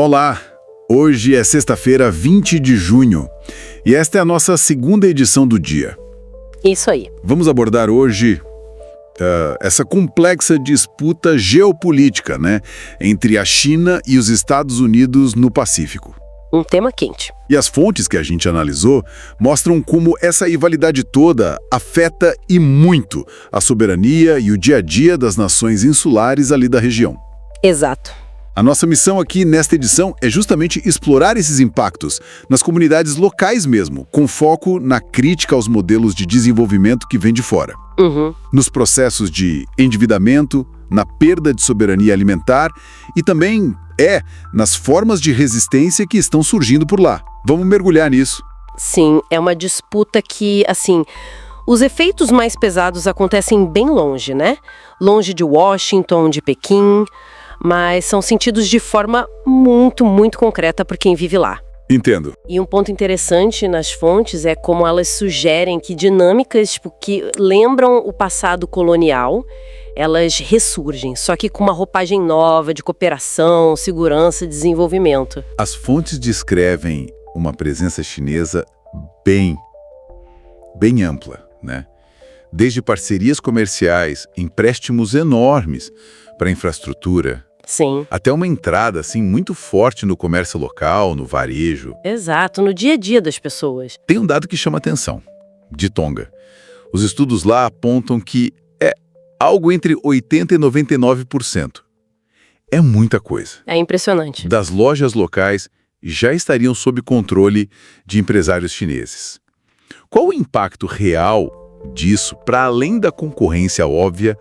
Olá! Hoje é sexta-feira, 20 de junho, e esta é a nossa segunda edição do dia. Isso aí. Vamos abordar hoje essa complexa disputa geopolítica, né, entre a China e os Estados Unidos no Pacífico. Um tema quente. E as fontes que a gente analisou mostram como essa rivalidade toda afeta e muito a soberania e o dia a dia das nações insulares ali da região. Exato. A nossa missão aqui nesta edição é justamente explorar esses impactos nas comunidades locais mesmo, com foco na crítica aos modelos de desenvolvimento que vêm de fora. Nos processos de endividamento, na perda de soberania alimentar e também nas formas de resistência que estão surgindo por lá. Vamos mergulhar nisso. Sim, é uma disputa que, os efeitos mais pesados acontecem bem longe, né? Longe de Washington, de Pequim, mas são sentidos de forma muito, muito concreta por quem vive lá. Entendo. E um ponto interessante nas fontes é como elas sugerem que dinâmicas que lembram o passado colonial, elas ressurgem, só que com uma roupagem nova de cooperação, segurança e desenvolvimento. As fontes descrevem uma presença chinesa bem ampla, né? Desde parcerias comerciais, empréstimos enormes para infraestrutura, Sim. até uma entrada muito forte no comércio local, no varejo. Exato, no dia a dia das pessoas. Tem um dado que chama atenção, de Tonga. Os estudos lá apontam que é algo entre 80% e 99%. É muita coisa. É impressionante. Das lojas locais já estariam sob controle de empresários chineses. Qual o impacto real disso, para além da concorrência óbvia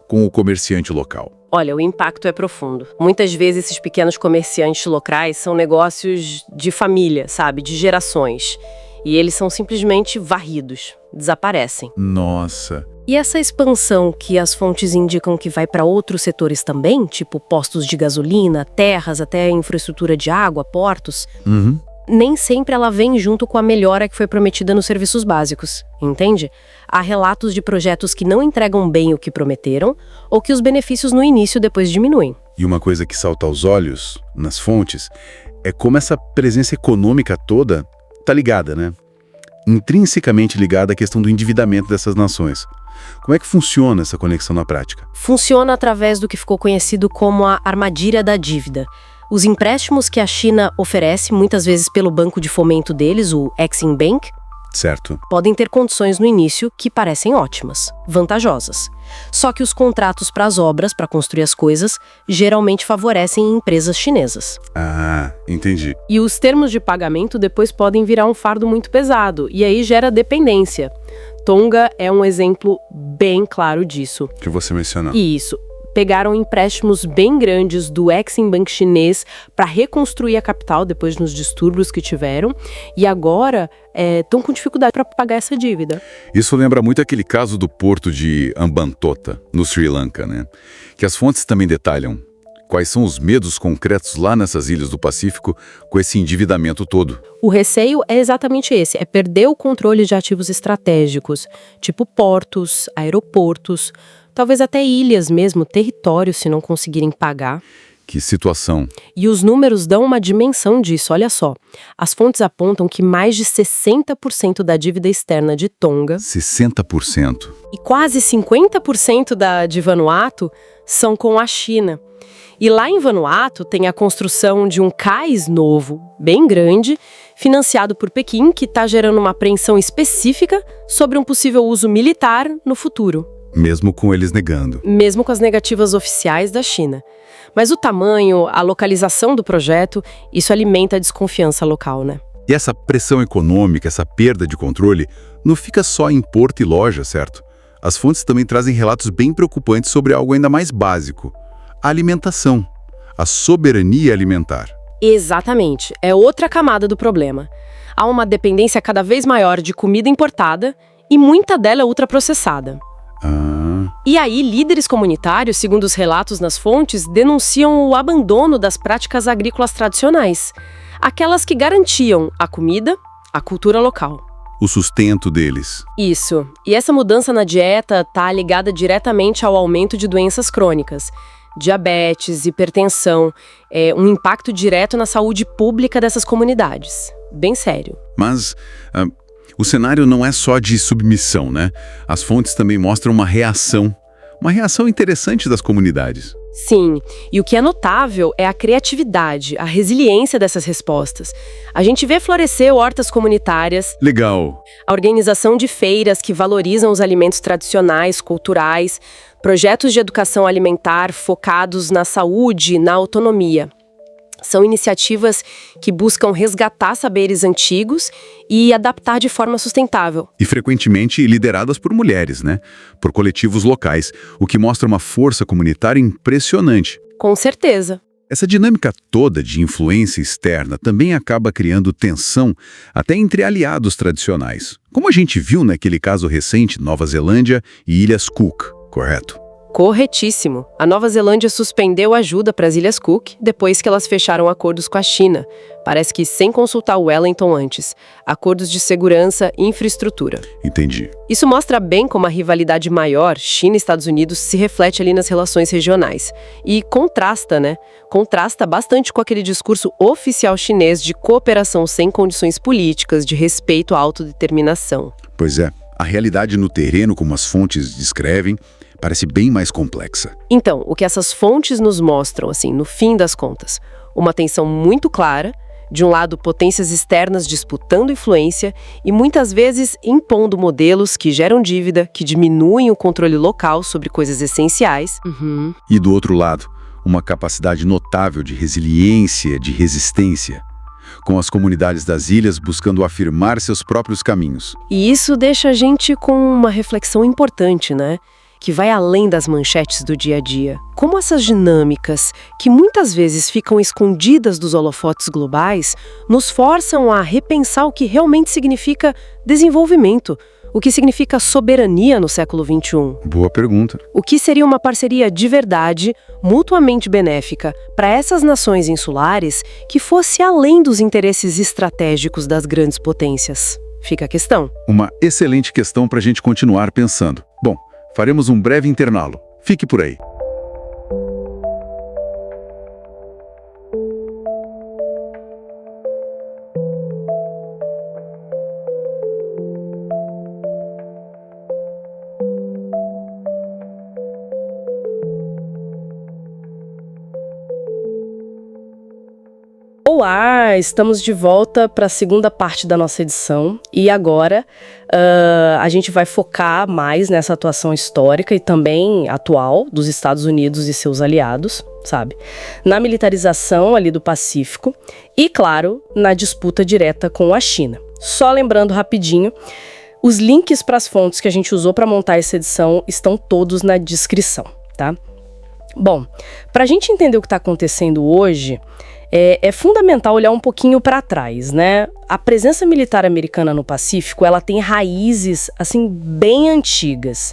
com o comerciante local? Olha, o impacto é profundo. Muitas vezes esses pequenos comerciantes locais são negócios de família, sabe? De gerações. E eles são simplesmente varridos, desaparecem. Nossa! E essa expansão que as fontes indicam que vai para outros setores também, tipo postos de gasolina, terras, até infraestrutura de água, portos, nem sempre ela vem junto com a melhora que foi prometida nos serviços básicos, entende? Há relatos de projetos que não entregam bem o que prometeram ou que os benefícios no início depois diminuem. E uma coisa que salta aos olhos nas fontes é como essa presença econômica toda tá ligada, né? Intrinsecamente ligada à questão do endividamento dessas nações. Como é que funciona essa conexão na prática? Funciona através do que ficou conhecido como a armadilha da dívida. Os empréstimos que a China oferece, muitas vezes pelo banco de fomento deles, o Exim Bank, Certo. podem ter condições no início que parecem ótimas, vantajosas. Só que os contratos para as obras, para construir as coisas, geralmente favorecem empresas chinesas. Ah, entendi. E os termos de pagamento depois podem virar um fardo muito pesado, e aí gera dependência. Tonga é um exemplo bem claro disso. Que você mencionou. Isso. Pegaram empréstimos bem grandes do Exim Bank chinês para reconstruir a capital depois dos distúrbios que tiveram e agora estão com dificuldade para pagar essa dívida. Isso lembra muito aquele caso do porto de Hambantota, no Sri Lanka, né? Que as fontes também detalham quais são os medos concretos lá nessas ilhas do Pacífico com esse endividamento todo. O receio é exatamente esse, é perder o controle de ativos estratégicos, tipo portos, aeroportos, talvez até ilhas mesmo, territórios, se não conseguirem pagar. Que situação. E os números dão uma dimensão disso, olha só. As fontes apontam que mais de 60% da dívida externa de Tonga 60%. e quase 50% de Vanuatu são com a China. E lá em Vanuatu tem a construção de um cais novo, bem grande, financiado por Pequim, que está gerando uma apreensão específica sobre um possível uso militar no futuro. Mesmo com eles negando. Mesmo com as negativas oficiais da China. Mas o tamanho, a localização do projeto, isso alimenta a desconfiança local, né? E essa pressão econômica, essa perda de controle, não fica só em porto e loja, certo? As fontes também trazem relatos bem preocupantes sobre algo ainda mais básico. A alimentação. A soberania alimentar. Exatamente. É outra camada do problema. Há uma dependência cada vez maior de comida importada e muita dela é ultraprocessada. E aí, líderes comunitários, segundo os relatos nas fontes, denunciam o abandono das práticas agrícolas tradicionais, aquelas que garantiam a comida, a cultura local. O sustento deles. Isso. E essa mudança na dieta está ligada diretamente ao aumento de doenças crônicas, diabetes, hipertensão, um impacto direto na saúde pública dessas comunidades. Bem sério. Mas o cenário não é só de submissão, né? As fontes também mostram uma reação interessante das comunidades. Sim, e o que é notável é a criatividade, a resiliência dessas respostas. A gente vê florescer hortas comunitárias. Legal. A organização de feiras que valorizam os alimentos tradicionais, culturais, projetos de educação alimentar focados na saúde, na autonomia. São iniciativas que buscam resgatar saberes antigos e adaptar de forma sustentável. E frequentemente lideradas por mulheres, né? Por coletivos locais, o que mostra uma força comunitária impressionante. Com certeza. Essa dinâmica toda de influência externa também acaba criando tensão até entre aliados tradicionais, como a gente viu naquele caso recente Nova Zelândia e Ilhas Cook, correto? Corretíssimo. A Nova Zelândia suspendeu ajuda para as Ilhas Cook depois que elas fecharam acordos com a China. Parece que sem consultar o Wellington antes. Acordos de segurança e infraestrutura. Entendi. Isso mostra bem como a rivalidade maior, China e Estados Unidos, se reflete ali nas relações regionais. E contrasta, né? Contrasta bastante com aquele discurso oficial chinês de cooperação sem condições políticas, de respeito à autodeterminação. Pois é. A realidade no terreno, como as fontes descrevem, parece bem mais complexa. Então, o que essas fontes nos mostram, assim, no fim das contas? Uma tensão muito clara, de um lado potências externas disputando influência e muitas vezes impondo modelos que geram dívida, que diminuem o controle local sobre coisas essenciais. E do outro lado, uma capacidade notável de resiliência, de resistência, com as comunidades das ilhas buscando afirmar seus próprios caminhos. E isso deixa a gente com uma reflexão importante, né? Que vai além das manchetes do dia a dia. Como essas dinâmicas, que muitas vezes ficam escondidas dos holofotes globais, nos forçam a repensar o que realmente significa desenvolvimento, o que significa soberania no século XXI. Boa pergunta. O que seria uma parceria de verdade, mutuamente benéfica, para essas nações insulares que fosse além dos interesses estratégicos das grandes potências? Fica a questão. Uma excelente questão para a gente continuar pensando. Bom, faremos um breve intervalo. Fique por aí. Olá, estamos de volta para a segunda parte da nossa edição e agora a gente vai focar mais nessa atuação histórica e também atual dos Estados Unidos e seus aliados, sabe? Na militarização ali do Pacífico e, claro, na disputa direta com a China. Só lembrando rapidinho, os links para as fontes que a gente usou para montar essa edição estão todos na descrição, tá? Bom, para a gente entender o que está acontecendo hoje, é fundamental olhar um pouquinho para trás, né? A presença militar americana no Pacífico, ela tem raízes, assim, bem antigas,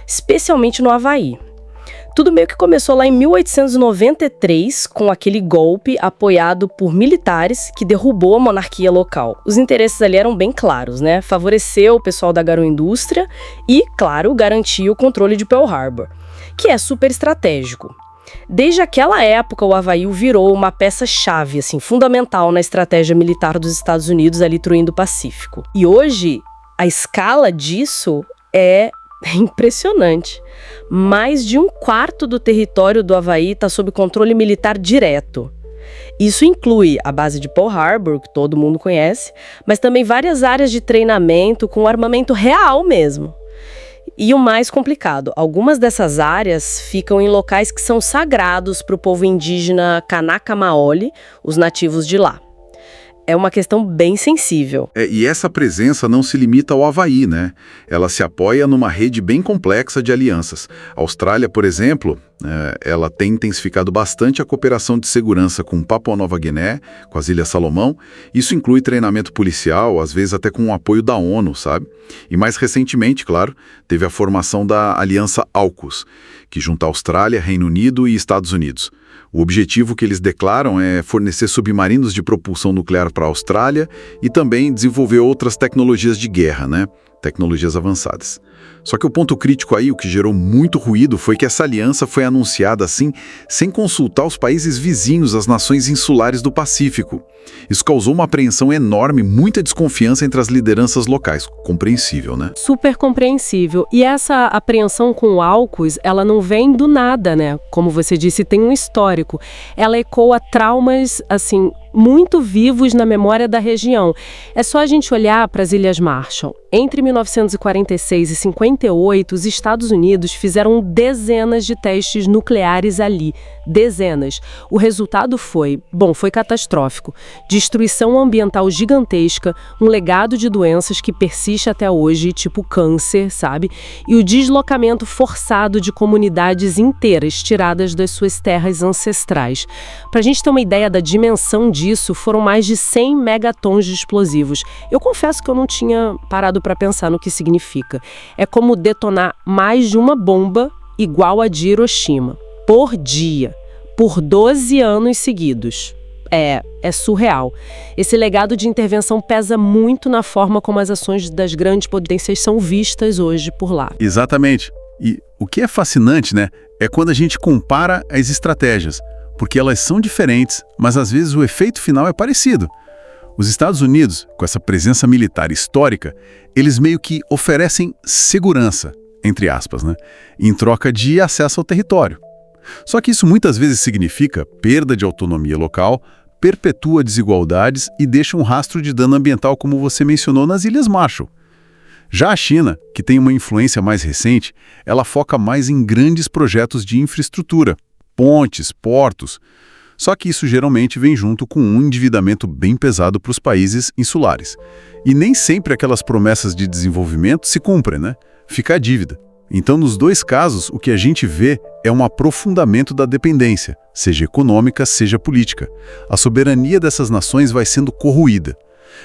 especialmente no Havaí. Tudo meio que começou lá em 1893, com aquele golpe apoiado por militares que derrubou a monarquia local. Os interesses ali eram bem claros, né? Favorecer o pessoal da agroindústria e, claro, garantir o controle de Pearl Harbor, que é super estratégico. Desde aquela época, o Havaí virou uma peça-chave, assim, fundamental na estratégia militar dos Estados Unidos ali no Indo-Pacífico. E hoje, a escala disso é impressionante. Mais de 1/4 do território do Havaí está sob controle militar direto. Isso inclui a base de Pearl Harbor, que todo mundo conhece, mas também várias áreas de treinamento com armamento real mesmo. E o mais complicado, algumas dessas áreas ficam em locais que são sagrados para o povo indígena Kanaka Maoli, os nativos de lá. É uma questão bem sensível. E essa presença não se limita ao Havaí, né? Ela se apoia numa rede bem complexa de alianças. A Austrália, por exemplo, ela tem intensificado bastante a cooperação de segurança com Papua Nova Guiné, com as Ilhas Salomão. Isso inclui treinamento policial, às vezes até com o apoio da ONU, sabe? E mais recentemente, claro, teve a formação da Aliança AUKUS, que junta Austrália, Reino Unido e Estados Unidos. O objetivo que eles declaram é fornecer submarinos de propulsão nuclear para a Austrália e também desenvolver outras tecnologias de guerra, né? tecnologias avançadas. Só que o ponto crítico aí, o que gerou muito ruído, foi que essa aliança foi anunciada assim, sem consultar os países vizinhos, as nações insulares do Pacífico. Isso causou uma apreensão enorme, muita desconfiança entre as lideranças locais. Compreensível, né? Super compreensível. E essa apreensão com o AUKUS, ela não vem do nada, né? Como você disse, tem um histórico. Ela ecoa traumas, assim, muito vivos na memória da região. É só a gente olhar para as Ilhas Marshall. Entre 1946 e 58, os Estados Unidos fizeram dezenas de testes nucleares ali. Dezenas. O resultado foi catastrófico. Destruição ambiental gigantesca, um legado de doenças que persiste até hoje, tipo câncer, sabe? E o deslocamento forçado de comunidades inteiras tiradas das suas terras ancestrais. Para a gente ter uma ideia da dimensão disso, foram mais de 100 megatons de explosivos. Eu confesso que eu não tinha parado para pensar no que significa. É como detonar mais de uma bomba igual a de Hiroshima, por dia, por 12 anos seguidos. É surreal. Esse legado de intervenção pesa muito na forma como as ações das grandes potências são vistas hoje por lá. Exatamente. E o que é fascinante, né, é quando a gente compara as estratégias, porque elas são diferentes, mas às vezes o efeito final é parecido. Os Estados Unidos, com essa presença militar histórica, eles meio que oferecem segurança, entre aspas, né, em troca de acesso ao território. Só que isso muitas vezes significa perda de autonomia local, perpetua desigualdades e deixa um rastro de dano ambiental, como você mencionou nas Ilhas Marshall. Já a China, que tem uma influência mais recente, ela foca mais em grandes projetos de infraestrutura, pontes, portos. Só que isso geralmente vem junto com um endividamento bem pesado para os países insulares. E nem sempre aquelas promessas de desenvolvimento se cumprem, né? Fica a dívida. Então, nos dois casos, o que a gente vê é um aprofundamento da dependência, seja econômica, seja política. A soberania dessas nações vai sendo corroída.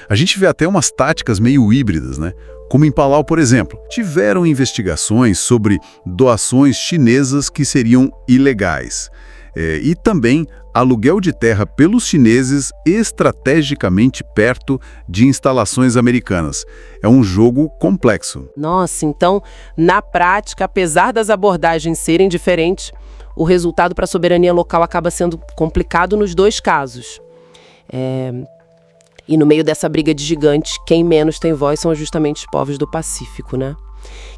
A gente vê até umas táticas meio híbridas, né? Como em Palau, por exemplo. Tiveram investigações sobre doações chinesas que seriam ilegais. E também aluguel de terra pelos chineses estrategicamente perto de instalações americanas. É um jogo complexo. Nossa, então, na prática, apesar das abordagens serem diferentes, o resultado para a soberania local acaba sendo complicado nos dois casos. E no meio dessa briga de gigantes, quem menos tem voz são justamente os povos do Pacífico, né?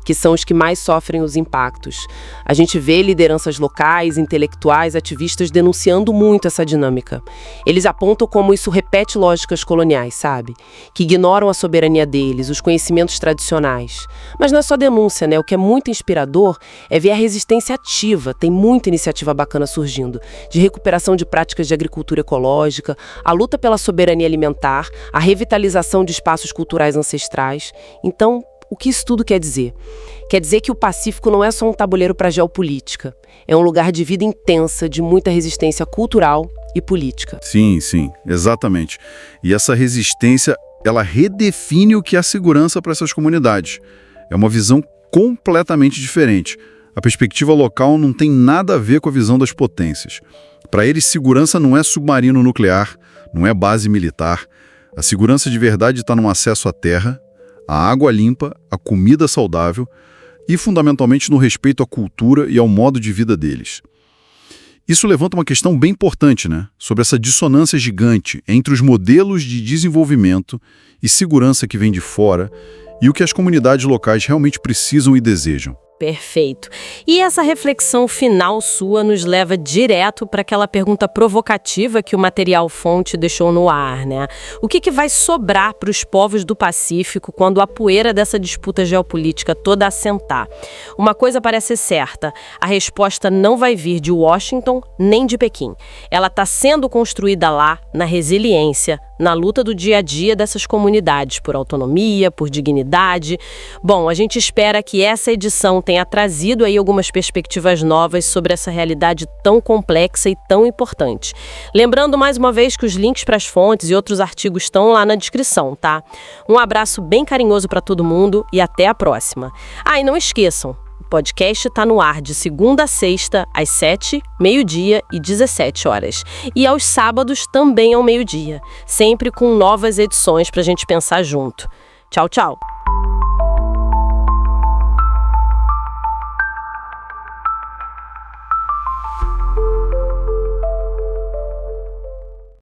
Que são os que mais sofrem os impactos. A gente vê lideranças locais, intelectuais, ativistas denunciando muito essa dinâmica. Eles apontam como isso repete lógicas coloniais, sabe? Que ignoram a soberania deles, os conhecimentos tradicionais. Mas não é só denúncia, né? O que é muito inspirador é ver a resistência ativa. Tem muita iniciativa bacana surgindo, de recuperação de práticas de agricultura ecológica, a luta pela soberania alimentar, a revitalização de espaços culturais ancestrais. Então, o que isso tudo quer dizer? Quer dizer que o Pacífico não é só um tabuleiro para a geopolítica. É um lugar de vida intensa, de muita resistência cultural e política. Sim, exatamente. E essa resistência, ela redefine o que é segurança para essas comunidades. É uma visão completamente diferente. A perspectiva local não tem nada a ver com a visão das potências. Para eles, segurança não é submarino nuclear, não é base militar. A segurança de verdade está no acesso à terra, a água limpa, a comida saudável e, fundamentalmente, no respeito à cultura e ao modo de vida deles. Isso levanta uma questão bem importante, né? Sobre essa dissonância gigante entre os modelos de desenvolvimento e segurança que vem de fora e o que as comunidades locais realmente precisam e desejam. Perfeito. E essa reflexão final sua nos leva direto para aquela pergunta provocativa que o material fonte deixou no ar, né? O que vai sobrar para os povos do Pacífico quando a poeira dessa disputa geopolítica toda assentar? Uma coisa parece certa, a resposta não vai vir de Washington nem de Pequim. Ela está sendo construída lá, na resiliência, na luta do dia a dia dessas comunidades, por autonomia, por dignidade. Bom, a gente espera que essa edição tenha trazido aí algumas perspectivas novas sobre essa realidade tão complexa e tão importante. Lembrando mais uma vez que os links para as fontes e outros artigos estão lá na descrição, tá? Um abraço bem carinhoso para todo mundo e até a próxima. E não esqueçam, o podcast está no ar de segunda a sexta, às 7, meio-dia e 17 horas. E aos sábados também ao meio-dia, sempre com novas edições para a gente pensar junto. Tchau, tchau!